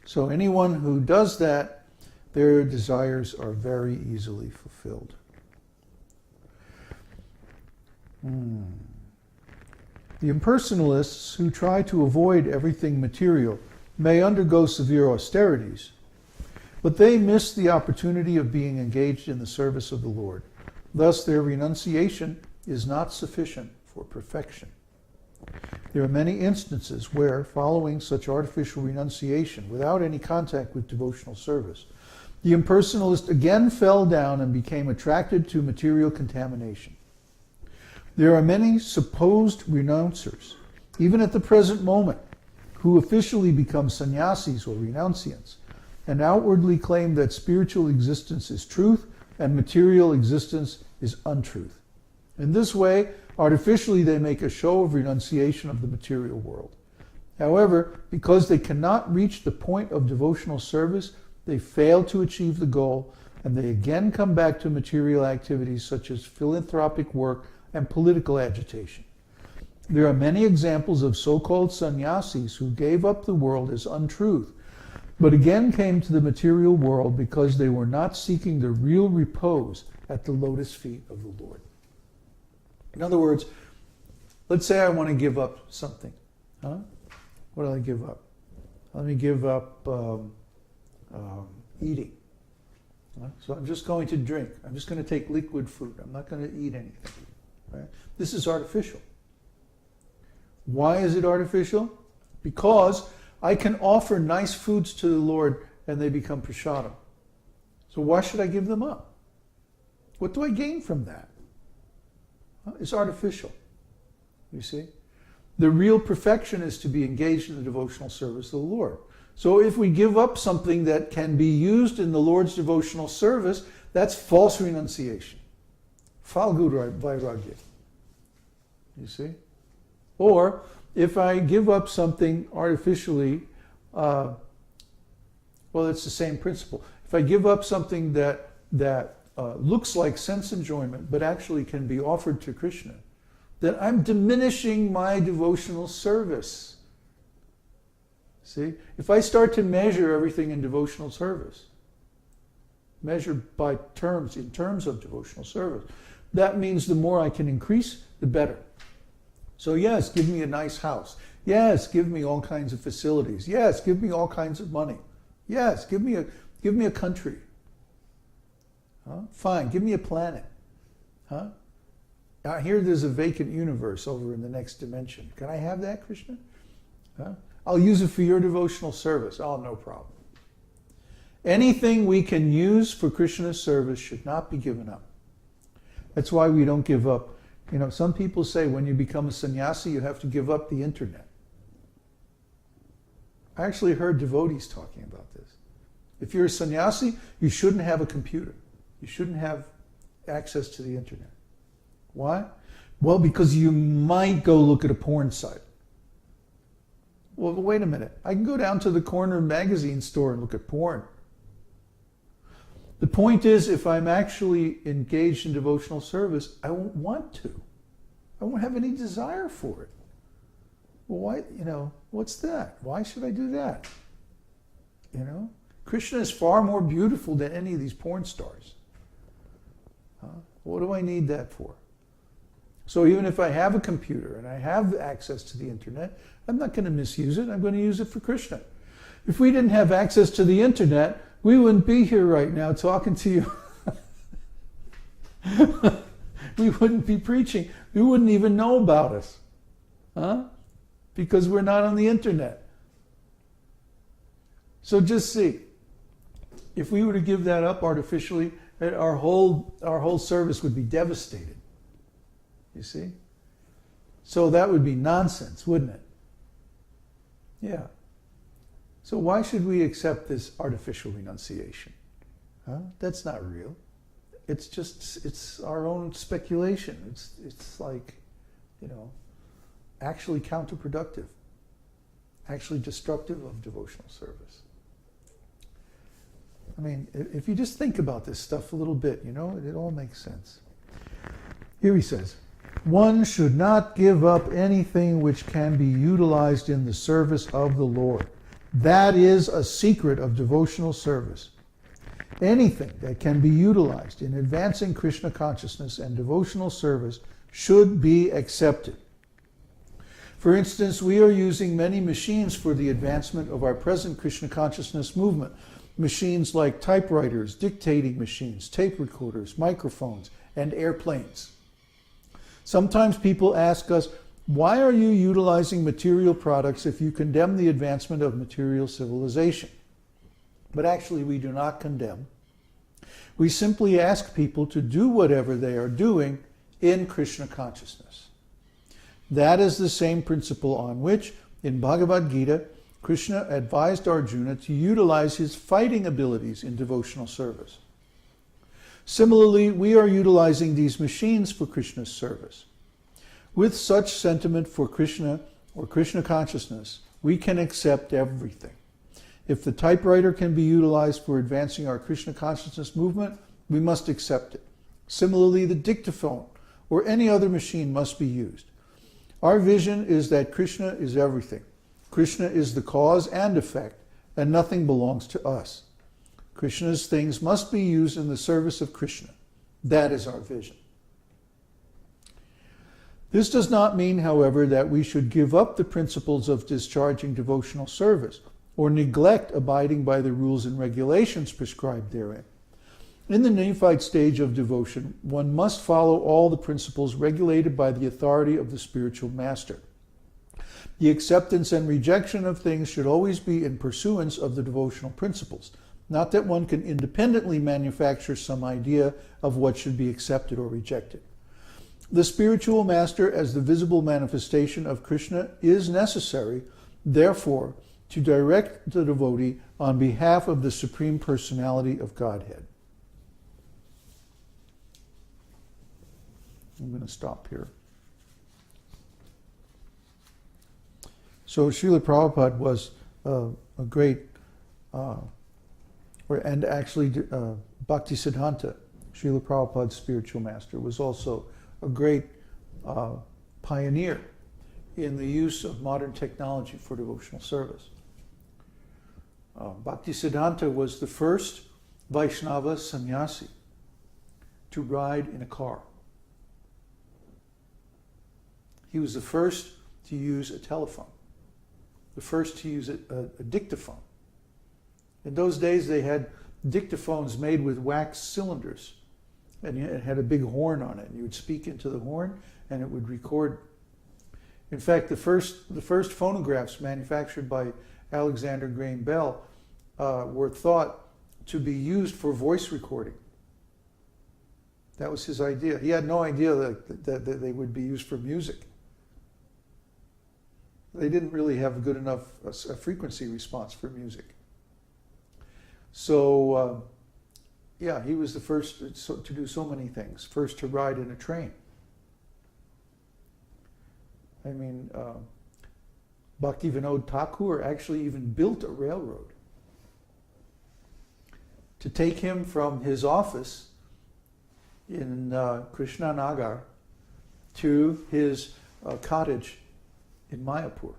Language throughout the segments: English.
So anyone who does that, their desires are very easily fulfilled. The impersonalists who try to avoid everything material may undergo severe austerities, but they miss the opportunity of being engaged in the service of the Lord. Thus, their renunciation is not sufficient for perfection. There are many instances where, following such artificial renunciation without any contact with devotional service, the impersonalist again fell down and became attracted to material contamination. There are many supposed renouncers, even at the present moment, who officially become sannyasis or renunciants, and outwardly claim that spiritual existence is truth and material existence is untruth. In this way, artificially they make a show of renunciation of the material world. However, because they cannot reach the point of devotional service, they fail to achieve the goal, and they again come back to material activities such as philanthropic work and political agitation. There are many examples of so-called sannyasis who gave up the world as untruth, but again came to the material world because they were not seeking the real repose at the lotus feet of the Lord. In other words, let's say I want to give up something. What do I give up? Let me give up eating. So I'm just going to drink. I'm just going to take liquid food. I'm not going to eat anything. Right? This is artificial. Why is it artificial? Because I can offer nice foods to the Lord and they become prasadam. So why should I give them up? What do I gain from that? It's artificial. You see? The real perfection is to be engaged in the devotional service of the Lord. So if we give up something that can be used in the Lord's devotional service, that's false renunciation. Falgura vairagya. You see? Or if I give up something artificially, well, it's the same principle. If I give up something that looks like sense enjoyment, but actually can be offered to Krishna, then I'm diminishing my devotional service. See? If I start to measure everything in devotional service, measure by terms, in terms of devotional service, that means the more I can increase, the better. So yes, give me a nice house. Yes, give me all kinds of facilities. Yes, give me all kinds of money. Yes, give me a country. Fine, give me a planet. I hear there's a vacant universe over in the next dimension. Can I have that, Krishna? I'll use it for your devotional service. Oh, no problem. Anything we can use for Krishna's service should not be given up. That's why we don't give up. You know, some people say when you become a sannyasi, you have to give up the internet. I actually heard devotees talking about this. If you're a sannyasi, you shouldn't have a computer. You shouldn't have access to the internet. Why? Well, because you might go look at a porn site. Well, wait a minute. I can go down to the corner magazine store and look at porn. The point is, if I'm actually engaged in devotional service, I won't want to. I won't have any desire for it. Well, why, what's that? Why should I do that? Krishna is far more beautiful than any of these porn stars. What do I need that for? So even if I have a computer and I have access to the internet, I'm not going to misuse it. I'm going to use it for Krishna. If we didn't have access to the internet, we wouldn't be here right now talking to you. We wouldn't be preaching. You wouldn't even know about us. Because we're not on the internet. So just see, if we were to give that up artificially, our whole service would be devastated. You see? So that would be nonsense, wouldn't it? Yeah. So why should we accept this artificial renunciation? That's not real. It's our own speculation. It's like, actually counterproductive, actually destructive of devotional service. I mean, if you just think about this stuff a little bit, it all makes sense. Here he says, one should not give up anything which can be utilized in the service of the Lord. That is a secret of devotional service. Anything that can be utilized in advancing Krishna consciousness and devotional service should be accepted. For instance, we are using many machines for the advancement of our present Krishna consciousness movement. Machines like typewriters, dictating machines, tape recorders, microphones, and airplanes. Sometimes people ask us, why are you utilizing material products if you condemn the advancement of material civilization? But actually we do not condemn. We simply ask people to do whatever they are doing in Krishna consciousness. That is the same principle on which, in Bhagavad-gītā, Krishna advised Arjuna to utilize his fighting abilities in devotional service. Similarly, we are utilizing these machines for Krishna's service. With such sentiment for Krishna or Krishna consciousness, we can accept everything. If the typewriter can be utilized for advancing our Krishna consciousness movement, we must accept it. Similarly, the dictaphone or any other machine must be used. Our vision is that Krishna is everything. Krishna is the cause and effect, and nothing belongs to us. Krishna's things must be used in the service of Krishna. That is our vision. This does not mean, however, that we should give up the principles of discharging devotional service or neglect abiding by the rules and regulations prescribed therein. In the Nephite stage of devotion, one must follow all the principles regulated by the authority of the spiritual master. The acceptance and rejection of things should always be in pursuance of the devotional principles, not that one can independently manufacture some idea of what should be accepted or rejected. The spiritual master, as the visible manifestation of Krishna, is necessary, therefore, to direct the devotee on behalf of the Supreme Personality of Godhead. I'm going to stop here. So Srila Prabhupada was a great, and actually Bhaktisiddhanta, Srila Prabhupada's spiritual master, was also a great pioneer in the use of modern technology for devotional service. Bhaktisiddhanta was the first Vaishnava sannyasi to ride in a car. He was the first to use a telephone, the first to use a dictaphone. In those days they had dictaphones made with wax cylinders, and it had a big horn on it. You would speak into the horn and it would record. In fact, the first phonographs manufactured by Alexander Graham Bell were thought to be used for voice recording. That was his idea. He had no idea that they would be used for music. They didn't really have a good enough a frequency response for music. So, yeah, he was the first to do so many things. First to ride in a train. I mean, Bhaktivinoda Thakur actually even built a railroad to take him from his office in Krishnanagar to his cottage in Mayapur.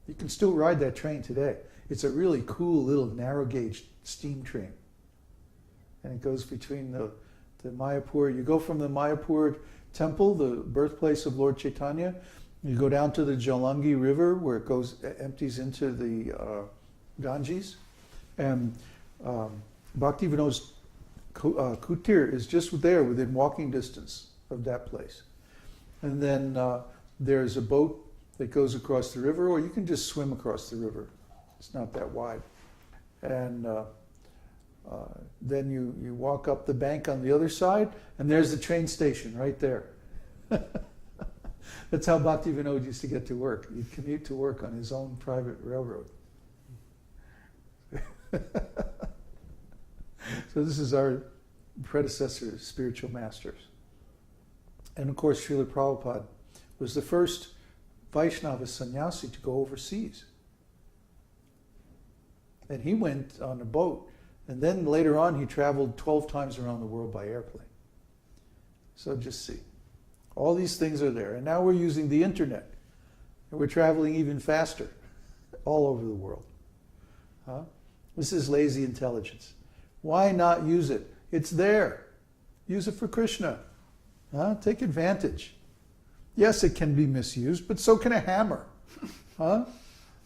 You can still ride that train today. It's a really cool little narrow gauge steam train. And it goes between the Mayapur. You go from the Mayapur temple, the birthplace of Lord Chaitanya, you go down to the Jalangi River where it goes, empties into the Ganges. And Bhaktivinoda Kutir is just there within walking distance of that place. And then there's a boat that goes across the river, or you can just swim across the river. It's not that wide. And then you walk up the bank on the other side, and there's the train station right there. That's how Bhaktivinoda used to get to work. He'd commute to work on his own private railroad. So this is our predecessor spiritual masters. And of course, Srila Prabhupada was the first Vaishnava sannyasi to go overseas. And he went on a boat, and then later on he traveled 12 times around the world by airplane. So just see. All these things are there. And now we're using the internet, and we're traveling even faster. all over the world. This is lazy intelligence. Why not use it? It's there. Use it for Krishna. Take advantage. Yes, it can be misused, but so can a hammer.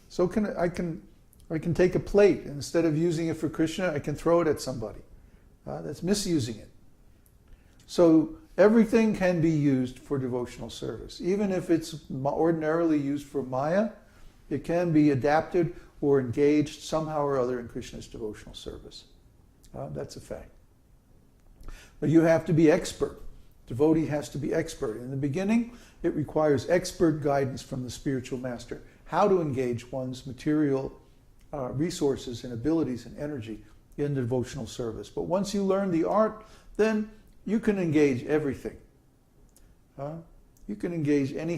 So can I can take a plate, and instead of using it for Krishna, I can throw it at somebody. That's misusing it. So everything can be used for devotional service. Even if it's ordinarily used for Maya, it can be adapted or engaged somehow or other in Krishna's devotional service. That's a fact. But you have to be expert. Devotee has to be expert. In the beginning, it requires expert guidance from the spiritual master, how to engage one's material resources and abilities and energy in devotional service. But once you learn the art, then you can engage everything. You can engage any